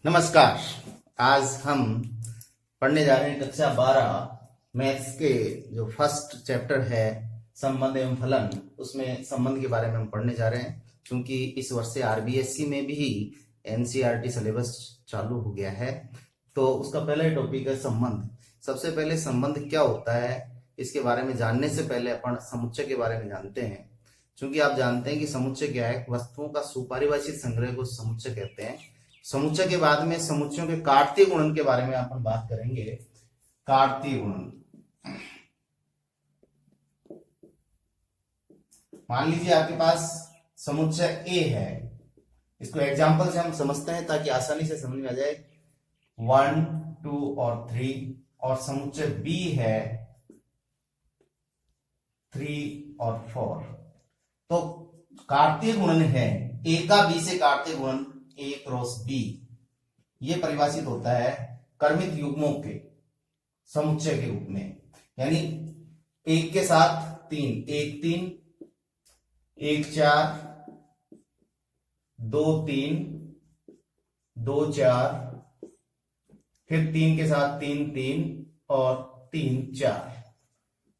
नमस्कार। आज हम पढ़ने जा रहे हैं कक्षा 12 मैथ्स के जो फर्स्ट चैप्टर है संबंध एवं फलन, उसमें संबंध के बारे में हम पढ़ने जा रहे हैं। क्योंकि इस वर्ष से आरबीएसई में भी एनसीईआरटी सिलेबस चालू हो गया है, तो उसका पहला टॉपिक है संबंध। सबसे पहले संबंध क्या होता है इसके बारे में जानने से पहले अपन समुच्चय के बारे में जानते हैं। क्योंकि आप जानते हैं कि समुच्चय क्या है, वस्तुओं का सुपरिभाषित संग्रह को समुच्चय कहते हैं। समुच्चय के बाद में समुच्चयों के कार्तीय गुणन के बारे में अपन बात करेंगे। कार्तीय गुणन, मान लीजिए आपके पास समुच्चय ए है, इसको एग्जांपल से हम समझते हैं ताकि आसानी से समझ में आ जाए। 1, 2 और 3, और समुच्चय बी है 3 और 4। तो कार्तीय गुणन है ए का बी से कार्तीय गुणन ए क्रॉस बी, ये परिभाषित होता है क्रमित युग्मों के समुच्चय के रूप में। यानी एक के साथ 3, 1 3, 1 4, 2 3, 2 4, फिर 3 के साथ 3 3 और 3 4,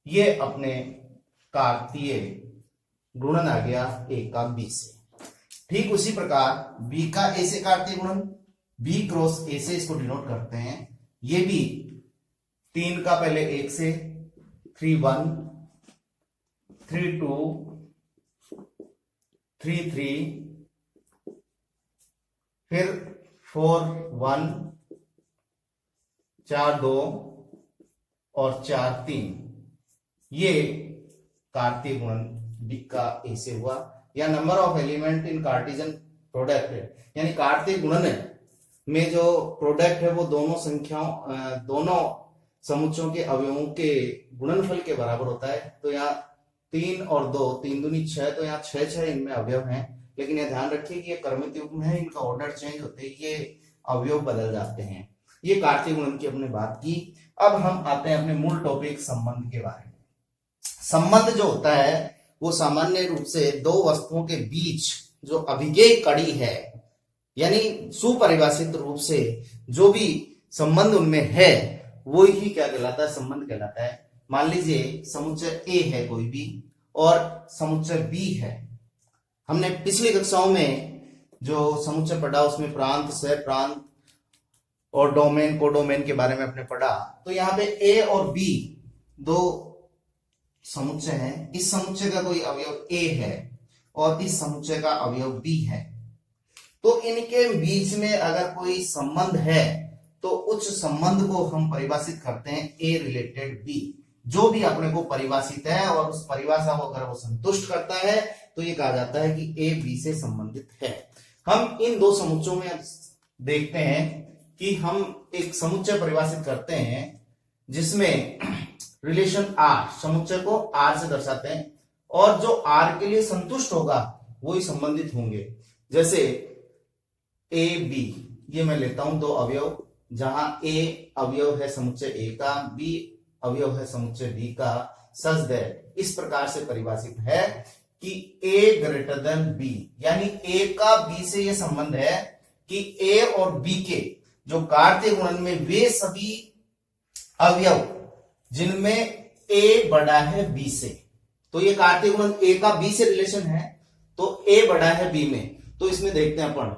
ये अपने कार्तीय गुणन आ गया ए का बी से। ठीक उसी प्रकार बी का ए से कार्तीय गुणन, बी क्रॉस ए से इसको डिनोट करते हैं। ये भी 3 का पहले 1 से 3 1, 3 2, 3 3, फिर 4 1, 4 2 और 4 3, ये कार्तीय गुणन बी का ए से हुआ। या number of element in Cartesian product, यानी कार्तीय गुणन में जो प्रोडक्ट है वो दोनों संख्याओं दोनों समुच्चयों के अवयवों के गुणनफल के बराबर होता है। तो यहाँ 3 और 2, 3 दूनी 6, तो यहाँ 6 6 इनमें अवयव हैं। लेकिन यह ध्यान रखिए कि ये क्रमित युग्म है, इनका ऑर्डर चेंज होते ही ये अवयव बदल जाते हैं। ये कार्तीय गुणन की हमने बात की। अब हम आते हैं अपने मूल टॉपिक संबंध के बारे में। संबंध जो होता है वो सामान्य रूप से दो वस्तुओं के बीच जो अभिज्ञेय कड़ी है, यानी सुपरिभाषित रूप से जो भी संबंध उनमें है वो ही क्या कहलाता है, संबंध कहलाता है। मान लीजिए समुच्चय ए है कोई भी और समुच्चय बी है। हमने पिछली कक्षाओं में जो समुच्चय पढ़ा उसमें प्रांत, सह प्रांत और डोमेन, कोडोमेन के बारे में आपने पढ़ा। तो यहाँ पे ए और बी दो समुच्चय है। इस समुच्चय का कोई अवयव ए है और इस समुच्चय का अवयव बी है। तो इनके बीच में अगर कोई संबंध है तो उस संबंध को हम परिभाषित करते हैं ए रिलेटेड बी। जो भी अपने को परिभाषित है और उस परिभाषा को अगर वो संतुष्ट करता है तो ये कहा जाता है कि ए बी से संबंधित है। हम इन दो समुच्चयों में देखते हैं कि हम एक समुच्चय परिभाषित करते हैं जिसमें रिलेशन आर, समुच्चय को आर से दर्शाते हैं, और जो आर के लिए संतुष्ट होगा वो ही संबंधित होंगे। जैसे ए बी, ये मैं लेता हूं दो अवयव, जहां ए अवयव है समुच्चय ए का, बी अवयव है समुच्चय बी का, सच दैट इस प्रकार से परिभाषित है कि ए ग्रेटर देन बी, यानी ए का बी से ये संबंध है कि ए और बी के जो कार्तीय गुणन में वे सभी अवयव जिनमें ए बड़ा है बी से, तो ये कार्तीय गुणन ए का बी से रिलेशन है, तो ए बड़ा है बी में। तो इसमें देखते हैं अपन,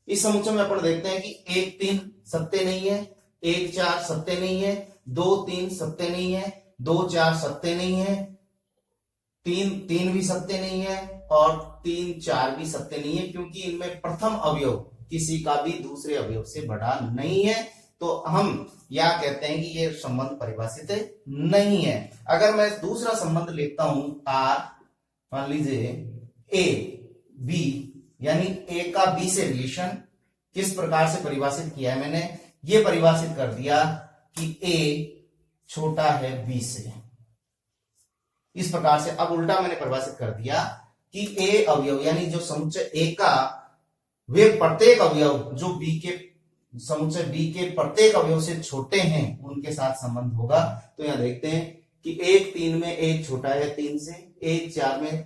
इस समुच्चय में अपन देखते हैं कि 1 3 सत्य नहीं है, 1 4 सत्य नहीं है, 2 3 सत्य नहीं है, 2 4 सत्य नहीं है, 3 3 भी सत्य नहीं है और 3 4 भी सत्य नहीं है, क्योंकि इनमें प्रथम अवयव किसी का भी दूसरे अवयव से बड़ा नहीं है। तो हम या कहते हैं कि ये संबंध परिभाषित नहीं है। अगर मैं दूसरा संबंध लेता हूं आर, मान लीजिए ए बी, यानी ए का बी से रिलेशन, किस प्रकार से परिभाषित किया है मैंने, ये परिभाषित कर दिया कि ए छोटा है बी से। इस प्रकार से अब उल्टा मैंने परिभाषित कर दिया कि ए अवयव, यानी जो समुच्चय ए का वे प्रत्येक अवयव जो बी के समुच्चय बी के प्रत्येक अवयव से छोटे हैं उनके साथ संबंध होगा। तो यहां देखते हैं कि 1 3 में 1 छोटा है 3 से, 1 4 में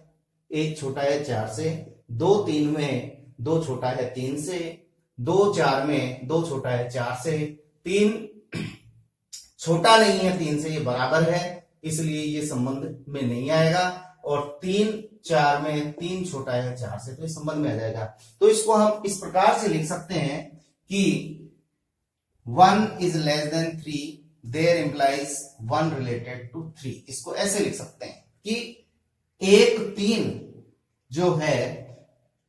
1 छोटा है 4 से, 2 3 में 2 छोटा है 3 से, 2 4 में 2 छोटा है 4 से, 3 छोटा नहीं है 3 से, ये बराबर है, इसलिए ये संबंध में नहीं आएगा। और 3 4 में 3 छोटा है 4 से, तो ये संबंध में आ जाएगा। तो इसको हम इस प्रकार से लिख सकते हैं कि 1 is less than 3, there implies 1 related to 3। इसको ऐसे लिख सकते हैं कि 1 3 जो है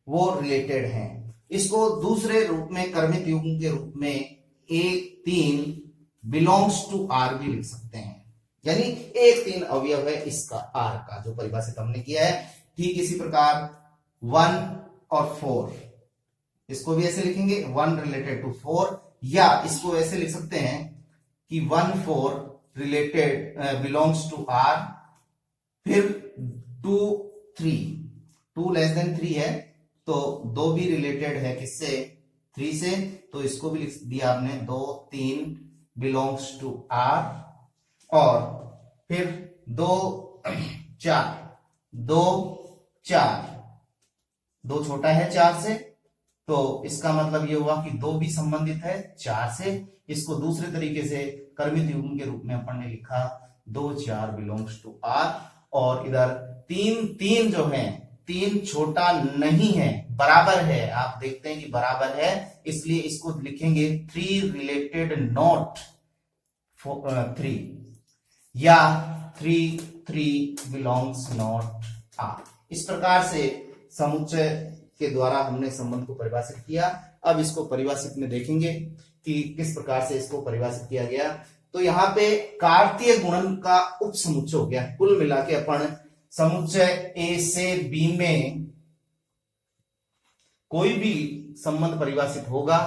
वो रिलेटेड है। इसको दूसरे रूप में कर्मित युग्म के रूप में 1 3 बिलोंग्स टू आर भी लिख सकते हैं, यानी 1 3 अवयव है इसका आर का, जो परिभाषित हमने किया है। ठीक इसी प्रकार 1 और 4, इसको भी ऐसे लिखेंगे 1 रिलेटेड टू 4, या इसको ऐसे लिख सकते हैं कि 1 4 रिलेटेड बिलोंग्स टू आर। फिर 2 3, 2 लेस देन 3 है, तो 2 भी रिलेटेड है किससे, 3 से, तो इसको भी लिख दिया आपने 2 3 बिलोंग्स टू आर। और फिर 2 4, 2 4, 2 छोटा है 4 से, तो इसका मतलब ये हुआ कि 2 भी संबंधित है 4 से। इसको दूसरे तरीके से कर्मित युग्म के रूप में अपन ने लिखा 2 4 बिलोंग्स टू आर। और इधर 3 3 जो है, 3 छोटा नहीं है, बराबर है, आप देखते हैं कि बराबर है, इसलिए इसको लिखेंगे 3 रिलेटेड नॉट 3, या 3 3 बिलोंग्स नॉट आर। इस प्रकार से समुच्चय के द्वारा हमने संबंध को परिभाषित किया। अब इसको परिभाषित में देखेंगे कि किस प्रकार से इसको परिभाषित किया गया। तो यहाँ पे कार्तीय गुणन का उप समुच्चय हो गया। कुल मिला के अपन समुच्चय ए से बी में कोई भी संबंध परिभाषित होगा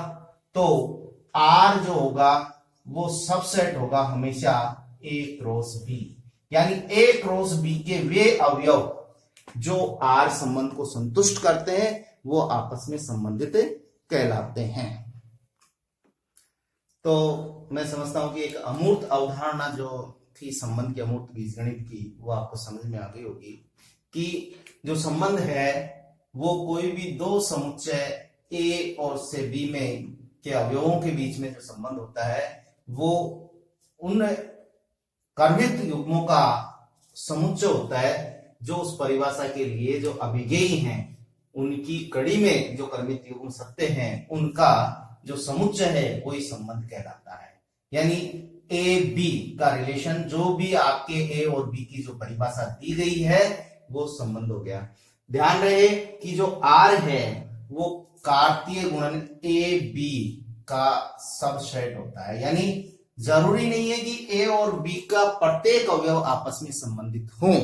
तो आर जो होगा वो सबसेट होगा हमेशा ए क्रॉस बी, यानी ए क्रॉस बी के वे अवयव जो आर संबंध को संतुष्ट करते हैं वो आपस में संबंधित कहलाते हैं। तो मैं समझता हूं कि एक अमूर्त अवधारणा जो थी संबंध की, अमूर्त बीजगणित की, वो आपको समझ में आ गई होगी कि जो संबंध है वो कोई भी दो समुच्चय ए और से बी में के अवयवों के बीच में जो संबंध होता है वो उन कर्मित युग्मों का समुच्चय होता है जो उस परिभाषा के लिए जो अभिज्ञेय हैं उनकी कड़ी में जो कर्मित युग्म सत्य हैं उनका जो समुच्चय है वही संबंध कहलाता है। यानी ए बी का रिलेशन, जो भी आपके ए और बी की जो परिभाषा दी गई है वो संबंध हो गया। ध्यान रहे कि जो आर है वो कार्तीय गुणन ए बी का सबसेट होता है, यानी जरूरी नहीं है कि ए और बी का प्रत्येक अवयव आपस में संबंधित हों।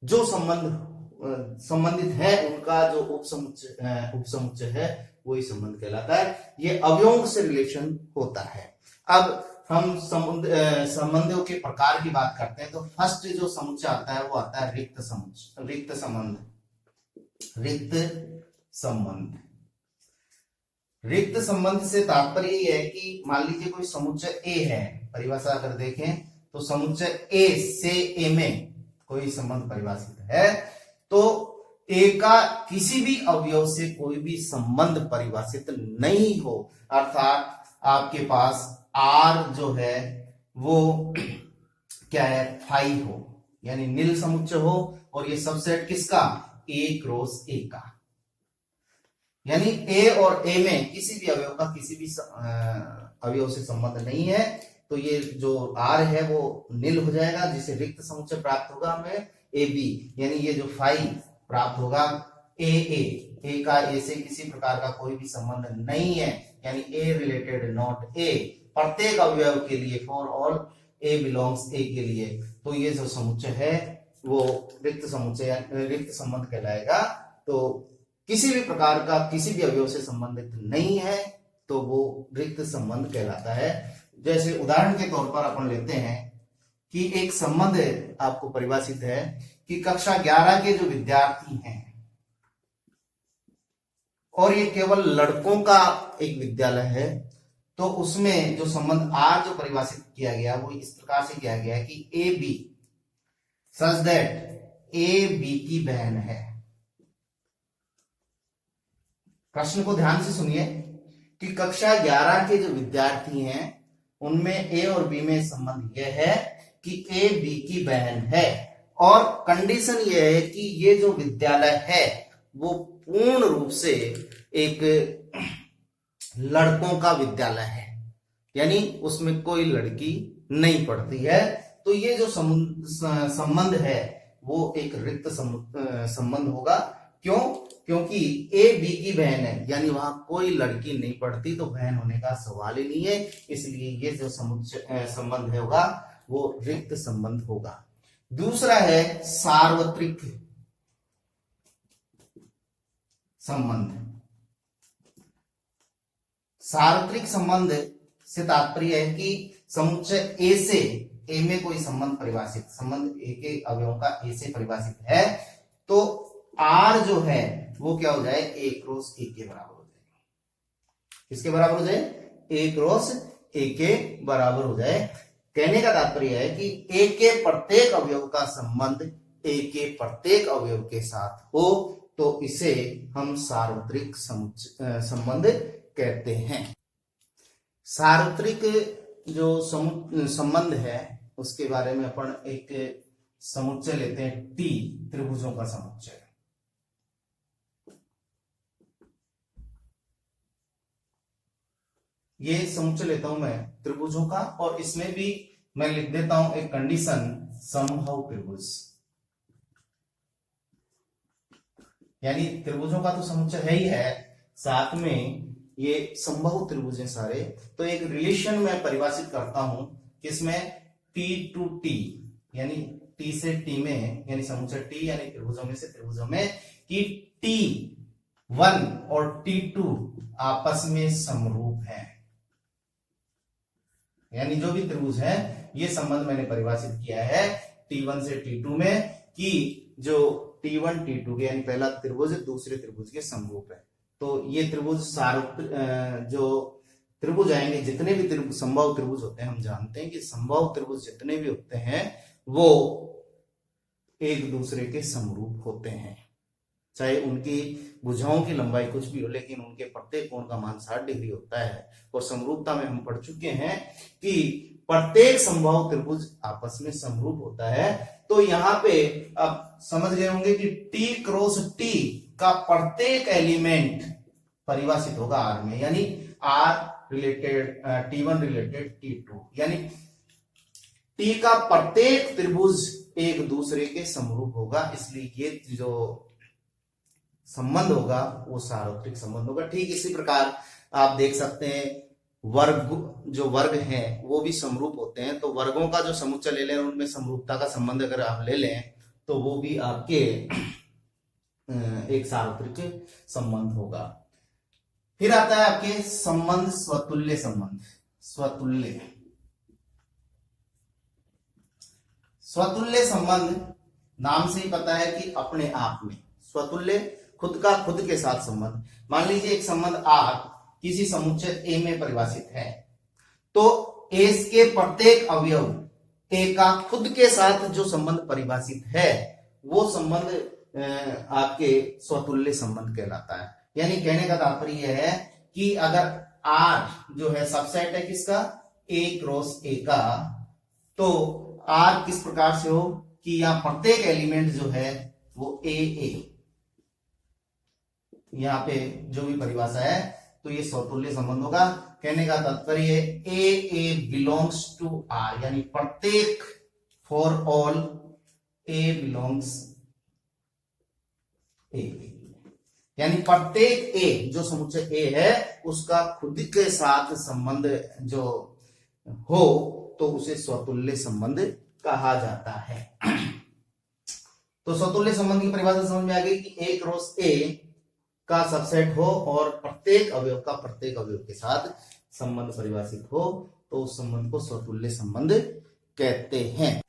जो संबंधित है उनका जो उपसमुच्चय है वही संबंध कहलाता है। ये अवयवों से रिलेशन होता है। अब हम संबंधों के प्रकार की बात करते हैं तो फर्स्ट जो समुच्चय आता है वो आता है रिक्त समुच्चय, रिक्त संबंध। रिक्त संबंध से तात्पर्य ये है कि मान लीजिए कोई समुच्चय ए है, परिभाषा अगर देखें तो समुच्चय ए से ए में कोई संबंध परिभाषित है तो ए का किसी भी अवयव से कोई भी संबंध परिभाषित नहीं हो, अर्थात आपके पास आर जो है वो क्या है, फाई हो, यानी नील समुच्चय हो, और ये सबसेट किसका, ए क्रॉस ए का, यानी ए और ए में किसी भी अवयव का किसी भी अवयव से संबंध नहीं है, तो ये जो आर है वो नील हो जाएगा, जिसे रिक्त समुच्चय प्राप्त होगा हमें ए बी, यानी ये जो फाई प्राप्त होगा ए का ए से किसी प्रकार का कोई भी संबंध नहीं है, यानी ए रिलेटेड नॉट ए, प्रत्येक अवयव के लिए फॉर ऑल ए बिलोंग्स ए के लिए, तो ये जो समुच्चय है वो रिक्त समुच्चय रिक्त संबंध कहलाएगा। तो किसी भी प्रकार का किसी भी अवयव से संबंधित नहीं है तो वो रिक्त संबंध कहलाता है। जैसे उदाहरण के तौर पर अपन लेते हैं कि एक संबंध आपको परिभाषित है कि कक्षा 11 के जो विद्यार्थी हैं और ये केवल लड़कों का एक विद्यालय है, तो उसमें जो संबंध आर जो परिभाषित किया गया वो इस प्रकार से किया गया कि A B such that A B की बहन है। प्रश्न को ध्यान से सुनिए कि कक्षा 11 के जो विद्यार्थी हैं उनमें ए और बी में संबंध यह है कि ए बी की बहन है, और कंडीशन यह है कि ये जो विद्यालय है वो पूर्ण रूप से एक लड़कों का विद्यालय है, यानी उसमें कोई लड़की नहीं पढ़ती है। तो ये जो संबंध है वो एक रिक्त संबंध होगा। क्यों? क्योंकि ए बी की बहन है, यानी वहां कोई लड़की नहीं पढ़ती, तो बहन होने का सवाल ही नहीं है। इसलिए ये जो संबंध है होगा वो रिक्त संबंध होगा। दूसरा है सार्वत्रिक संबंध। सार्वत्रिक संबंध से तात्पर्य है कि समुच्चय ए से, ए में कोई संबंध परिभाषित, संबंध ए के अवयवों का ए से परिभाषित है, तो आर जो है वो क्या हो जाए, ए क्रॉस ए के बराबर हो जाए। किसके बराबर हो जाए? ए क्रॉस ए के बराबर हो जाए। कहने का तात्पर्य है कि ए के प्रत्येक अवयव का संबंध ए के प्रत्येक अवयव के साथ हो, तो इसे हम सार्वत्रिक संबंध कहते हैं। सार्वत्रिक जो संबंध है उसके बारे में अपन एक समुच्चय लेते हैं, टी, त्रिभुजों का समुच्चय। ये समुच्चय लेता हूं मैं त्रिभुजों का, और इसमें भी मैं लिख देता हूं एक कंडीशन, समबाहु त्रिभुज। यानी त्रिभुजों का तो समुच्चय है ही है, साथ में ये समबाहु त्रिभुज हैं सारे। तो एक रिलेशन मैं परिभाषित करता हूं किसमें, टी टू टी, यानी टी से टी में, यानी समुच्चय टी यानी त्रिभुजों में से त्रिभुजों में, कि T1 और T2 आपस में समरूप हैं। यानी जो भी त्रिभुज है, ये संबंध मैंने परिभाषित किया है T1 से T2 में, कि जो T1 T2 के यानी पहला त्रिभुज दूसरे त्रिभुज के समरूप है। तो ये त्रिभुज जो त्रिभुज आएंगे, जितने भी समबाहु त्रिभुज होते हैं, हम जानते हैं कि समबाहु त्रिभुज जितने भी होते हैं वो एक दूसरे के समरूप होते हैं, चाहे उनकी भुजाओं की लंबाई कुछ भी हो, लेकिन उनके प्रत्येक कोण का मान 60 डिग्री होता है। और समरूपता में हम पढ़ चुके हैं कि प्रत्येक समबाहु त्रिभुज आपस में समरूप होता है। तो यहाँ पे अब समझ गए होंगे कि टी क्रॉस टी का प्रत्येक एलिमेंट परिभाषित होगा आर में, यानी are related T1 related T2, यानी टी का प्रत्येक त्रिभुज एक दूसरे के समरूप होगा। इसलिए ये जो संबंध होगा वो सार्वत्रिक संबंध होगा। ठीक इसी प्रकार आप देख सकते हैं वर्ग, जो वर्ग हैं वो भी समरूप होते हैं। तो वर्गों का जो समुच्चय ले लें, उनमें समरूपता का संबंध अगर आप ले लें तो वो भी आपके एक सार्वत्रिक संबंध होगा। फिर आता है आपके संबंध स्वतुल्य संबंध। स्वतुल्य संबंध नाम से ही पता है कि अपने आप में, स्वतुल्य खुद का खुद के साथ संबंध। मान लीजिए एक संबंध आर किसी समुच्चय ए में परिभाषित है, तो ए के प्रत्येक अवयव ए का खुद के साथ जो संबंध परिभाषित है वो संबंध आपके स्वतुल्य संबंध कहलाता है। यानी कहने का तात्पर्य यह है कि अगर आर जो है सबसेट है किसका, ए क्रॉस ए का, तो आर किस प्रकार से हो कि यहां प्रत्येक एलिमेंट जो है वो ए, यहाँ पे जो भी परिभाषा है, तो ये स्वतुल्य संबंध होगा। कहने का तात्पर्य ए बिलोंग्स टू आर, यानी प्रत्येक, फॉर ऑल ए बिलोंग्स ए, यानी प्रत्येक ए जो समुच्चय ए है उसका खुद के साथ संबंध जो हो तो उसे स्वतुल्य संबंध कहा जाता है। तो स्वतुल्य संबंध की परिभाषा समझ में आ गई कि ए क्रॉस ए का सबसेट हो और प्रत्येक अवयव का प्रत्येक अवयव के साथ संबंध परिभाषित हो, तो उस संबंध को स्वतुल्य संबंध कहते हैं।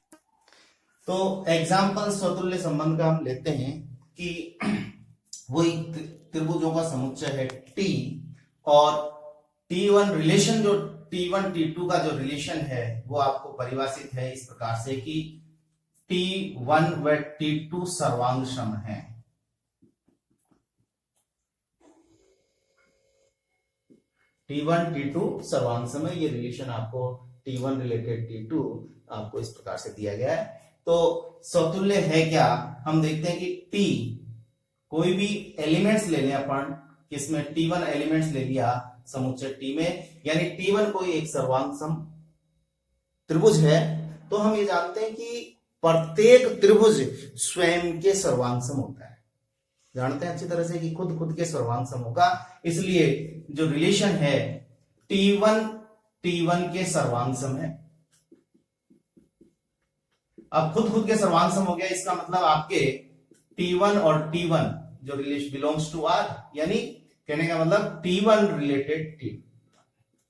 तो एग्जाम्पल स्वतुल्य संबंध का हम लेते हैं कि वही त्रिभुजों का समुच्चय है टी, और T1 रिलेशन, जो T1 T2 का जो रिलेशन है वो आपको परिभाषित है इस प्रकार से कि T1 व T2 सर्वांग सम है। T1 T2 सर्वांग सम है। ये रिलेशन आपको T1 रिलेटेड T2 आपको इस प्रकार से दिया गया है। तो समतुल्य है क्या, हम देखते हैं कि T कोई भी एलिमेंट्स ले लें अपन, किसमें T1 एलिमेंट्स ले लिया समुच्चय T में, यानी T1 कोई एक सर्वांग सम त्रिभुज है, तो हम ये जानते हैं कि प्रत्येक त्रिभुज स्वयं के सर्वांग सम होता है। जानते हैं अच्छी तरह से कि खुद खुद के सर्वांग सम होगा, इसलिए जो रिलेशन है T1 के सर्वांग सम है। अब खुद खुद के सर्वांग सम हो गया, इसका मतलब आपके T1 और T1 जो रिलेशन बिलोंग्स टू R, यानी कहने का मतलब T1 रिलेटेड T,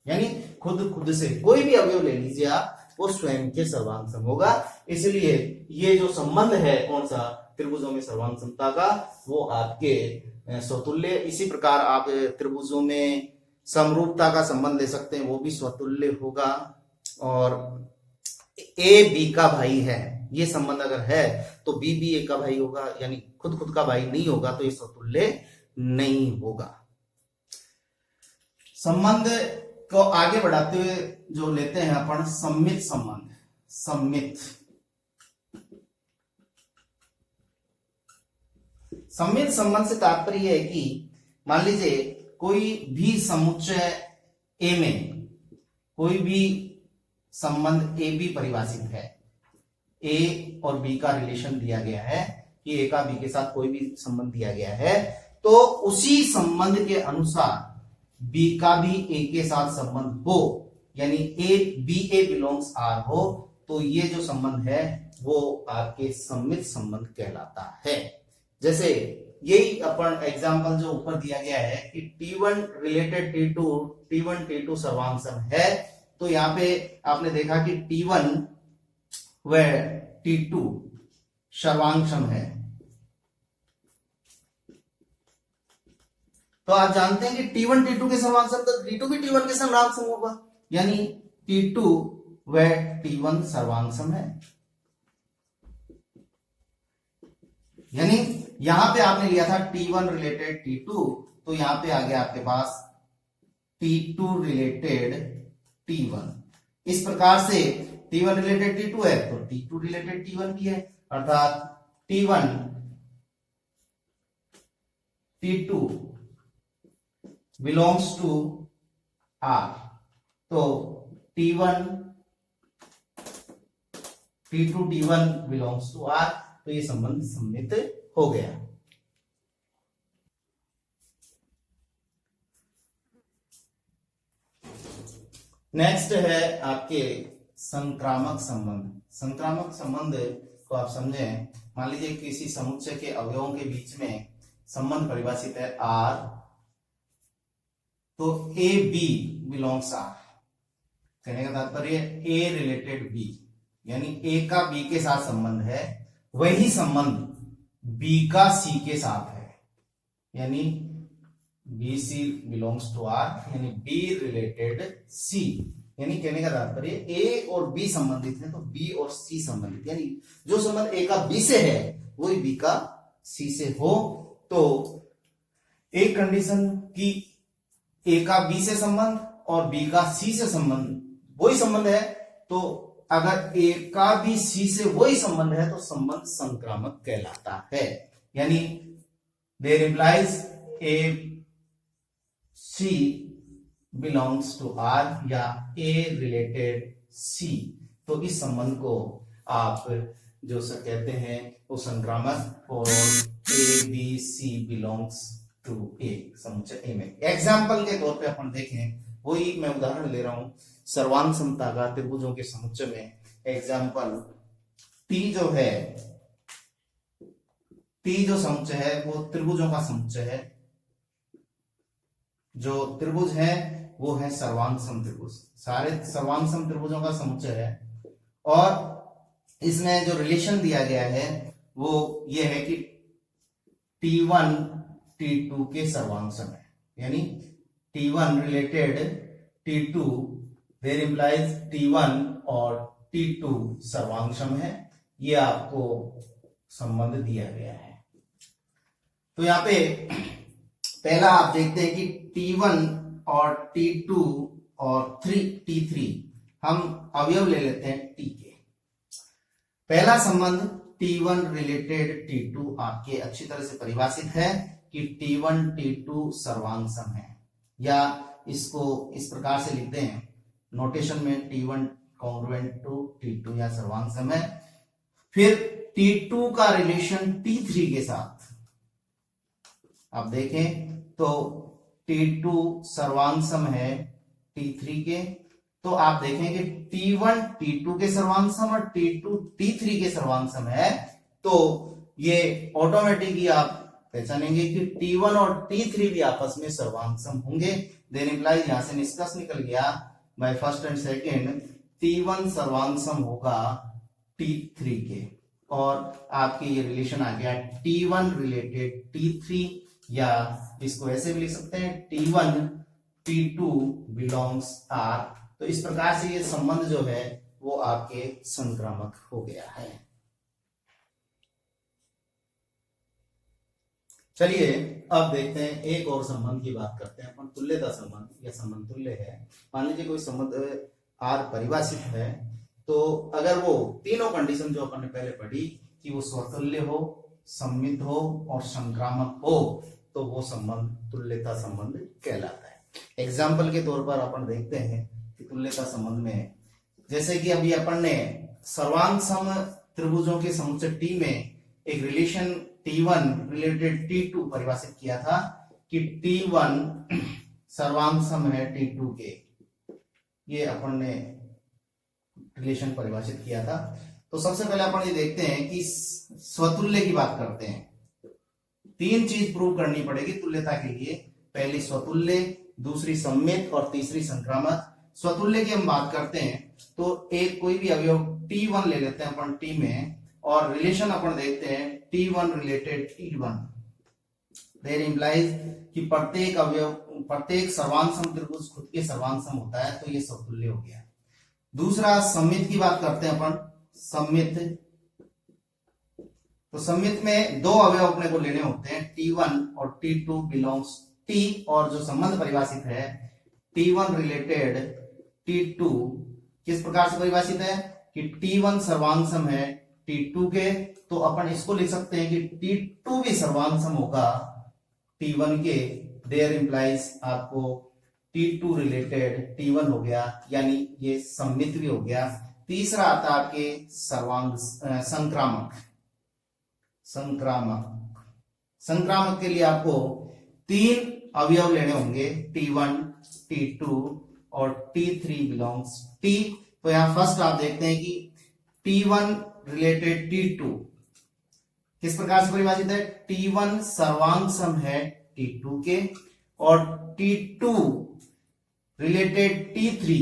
यानी खुद खुद से कोई भी अवयव ले लीजिए आप, वो स्वयं के सर्वांग सम होगा। इसलिए ये जो संबंध है कौन सा, त्रिभुजों में सर्वांग समता का, वो आपके स्वतुल्य। इसी प्रकार आप त्रिभुजों में समरूपता का संबंध ले सकते हैं, वो भी स्वतुल्य होगा। और ए बी का भाई है, ये संबंध अगर है तो बी भी ए का भाई होगा, यानी खुद खुद का भाई नहीं होगा तो ये स्वतुल्य नहीं होगा। संबंध को आगे बढ़ाते हुए जो लेते हैं अपन सम्मित संबंध। सम्मित संबंध से तात्पर्य है कि मान लीजिए कोई भी समुच्चय ए में कोई भी संबंध ए बी परिभाषित है, ए और बी का रिलेशन दिया गया है कि ए का बी के साथ कोई भी संबंध दिया गया है, तो उसी संबंध के अनुसार बी का भी ए के साथ संबंध हो, यानी A B A belongs R हो, तो ये जो संबंध है वो आपके सम्मित संबंध कहलाता है। जैसे यही अपन एग्जांपल जो ऊपर दिया गया है कि T1 रिलेटेड T1 T2 सर्वांग सम है, तो यहाँ पे आपने देखा कि T1 व T2 सर्वांग सम है। तो आप जानते हैं कि T1 T2 के सर्वांग सम, तो T2 भी T1 के सर्वांग सम होगा, यानी T2 व T1 सर्वांग सम है। यानी यहां पे आपने लिया था T1 रिलेटेड T2, तो यहां पे आ गया आपके पास T2 रिलेटेड T1। इस प्रकार से T1 रिलेटेड T2 है तो T2 रिलेटेड T1 भी है, अर्थात T1 T2 belongs to R, तो T1 T2 T1 belongs to R, तो ये संबंध सम्मित हो गया। नेक्स्ट है आपके संक्रामक संबंध। संक्रामक संबंध को आप समझें, मान लीजिए किसी समुच्चय के अवयवों के बीच में संबंध परिभाषित है R, तो ए बी बिलोंग्स आर, कहने का तात्पर्य ए रिलेटेड बी, यानी ए का बी के साथ संबंध है, वही संबंध बी का सी के साथ है, यानी B C belongs to R, यानी बी रिलेटेड सी, यानी कहने का तात्पर्य ए और बी संबंधित है तो बी और सी संबंधित, यानी जो संबंध ए का बी से है वही बी का सी से हो। तो एक कंडीशन की ए का बी से संबंध और बी का सी से संबंध वही संबंध है, तो अगर ए का भी सी से वही संबंध है तो संबंध संक्रामक कहलाता है, यानी there implies A C belongs to R या ए रिलेटेड सी, तो इस संबंध को आप जो कहते हैं वो संक्रामक, और A B C belongs to A, समुच्चय ए में। एग्जाम्पल के तौर पे अपन देखें, वही मैं उदाहरण ले रहा हूं सर्वांग समता का त्रिभुजों के समुच्चय में। एग्जाम्पल टी जो है, टी जो समुच्चय है वो त्रिभुजों का समुच्चय है, जो त्रिभुज है वो है सर्वांग सम त्रिभुज, सारे सर्वांग सम त्रिभुजों का समुच्चय है। और इसमें जो रिलेशन दिया गया है वो ये है कि T1 T2 के सर्वांग सम है, यानी T1 related T2, there implies T1 और T2 सर्वांग सम है, ये आपको संबंध दिया गया है। तो यहाँ पे पहला आप देखते हैं कि T1 और T2 और T3 हम अवयव ले लेते हैं T के। पहला संबंध T1 रिलेटेड T2 आपके अच्छी तरह से परिभाषित है कि T1 T2 सर्वांग सम है, या इसको इस प्रकार से लिखते हैं नोटेशन में T1 कॉन्ग्रुएंट टू T2 या सर्वांग सम है। फिर T2 का रिलेशन T3 के साथ आप देखें तो T2 सर्वांग सम है T3 के, तो आप देखें कि T1 T2 के सर्वांग सम और T2 T3 के सर्वांग सम है, तो ये ऑटोमेटिकली आप पहचानेंगे कि T1 और T3 भी आपस में सर्वांग सम होंगे। देन इंप्लाइज यहां से निष्कर्ष निकल गया by first and second T1 सर्वांग सम होगा T3 के, और आपके ये रिलेशन आ गया T1 रिलेटेड T3, या इसको ऐसे भी लिख सकते हैं T1 T2 बिलोंग्स R। तो इस प्रकार से ये संबंध जो है वो आपके संक्रामक हो गया है। चलिए अब देखते हैं एक और संबंध की बात करते हैं अपन, तुल्यता संबंध या संबंध तुल्य है। मान लीजिए कोई संबंध R परिभाषित है, तो अगर वो तीनों कंडीशन जो अपन ने पहले पढ़ी कि वो स्वतुल्य हो, सममित हो और संक्रामक हो, तो वो संबंध तुल्यता संबंध कहलाता है। एग्जाम्पल के तौर पर अपन देखते हैं कि तुल्यता संबंध में, जैसे कि अभी अपन ने सर्वांग सम त्रिभुजों के समुच्चय T में एक रिलेशन T1 रिलेटेड T2 परिभाषित किया था कि T1 सर्वांग सम है T2 के, ये अपन ने रिलेशन परिभाषित किया था। तो सबसे पहले अपन ये देखते हैं कि स्वतुल्य की बात करते हैं। तीन चीज प्रूव करनी पड़ेगी तुल्यता के लिए, पहली स्वतुल्य, दूसरी सममित और तीसरी संक्रामक। स्वतुल्य की हम बात करते हैं तो एक कोई भी अवयव T1 ले लेते हैं अपन T में, और रिलेशन अपन देखते हैं T1 related T1। There implies कि प्रत्येक अवयव, प्रत्येक सर्वांग सम त्रिभुज खुद के सर्वांग सम होता है, तो ये स्वतुल्य हो गया। दूसरा सममित की बात करते हैं अपन, सममित। तो सममित में दो अवयव अपने को लेने होते हैं T1 और T2 बिलोंग्स T, और जो संबंध परिभाषित है T1 रिलेटेड T2 किस प्रकार से परिभाषित है कि T1 सर्वांग सम है T2 के, तो अपन इसको लिख सकते हैं कि T2 भी सर्वांग सम होगा T1 के। देयर इंप्लाइज आपको T2 रिलेटेड T1 हो गया, यानी ये सममित भी हो गया। तीसरा आता है आपके सर्वांग संक्रामक। संक्रामक के लिए आपको तीन अवयव लेने होंगे T1 T2 और T3 बिलोंग्स T। तो यहां फर्स्ट आप देखते हैं कि T1 रिलेटेड T2 किस प्रकार से परिभाषित है, T1 सर्वांग सम है T2 के, और T2 रिलेटेड T3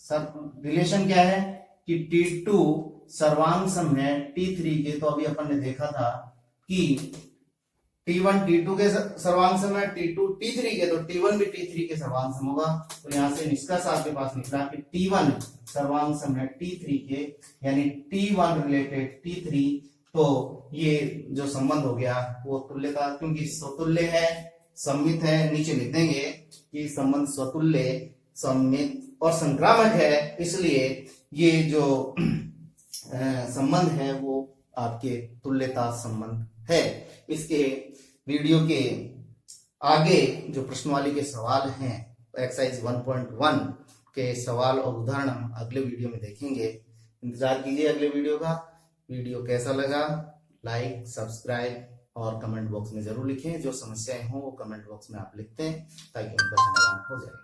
सब रिलेशन क्या है कि T2 सर्वांग सम है T3 के। तो अभी अपन ने देखा था कि T1 T2 के सर्वांग सम है, T2 T3 के, तो T1 भी T3 के सर्वांग सम होगा। तो यहां से निष्कर्ष आपके पास निकला कि T1 सर्वांग सम है T3 के, यानी T1 रिलेटेड T3। तो ये जो संबंध हो गया वो तुल्यता, क्योंकि स्वतुल्य है, सममित है, नीचे लिख देंगे कि संबंध स्वतुल्य, सममित और संक्रामक है, इसलिए ये जो संबंध है वो आपके तुल्यता संबंध है। इसके वीडियो के आगे जो प्रश्नवाली के सवाल हैं, एक्सरसाइज 1.1 के सवाल और उदाहरण हम अगले वीडियो में देखेंगे। इंतजार कीजिए अगले वीडियो का। वीडियो कैसा लगा, लाइक, सब्सक्राइब और कमेंट बॉक्स में जरूर लिखें। जो समस्याएं हों वो कमेंट बॉक्स में आप लिखते हैं ताकि उनका समाधान हो जाए।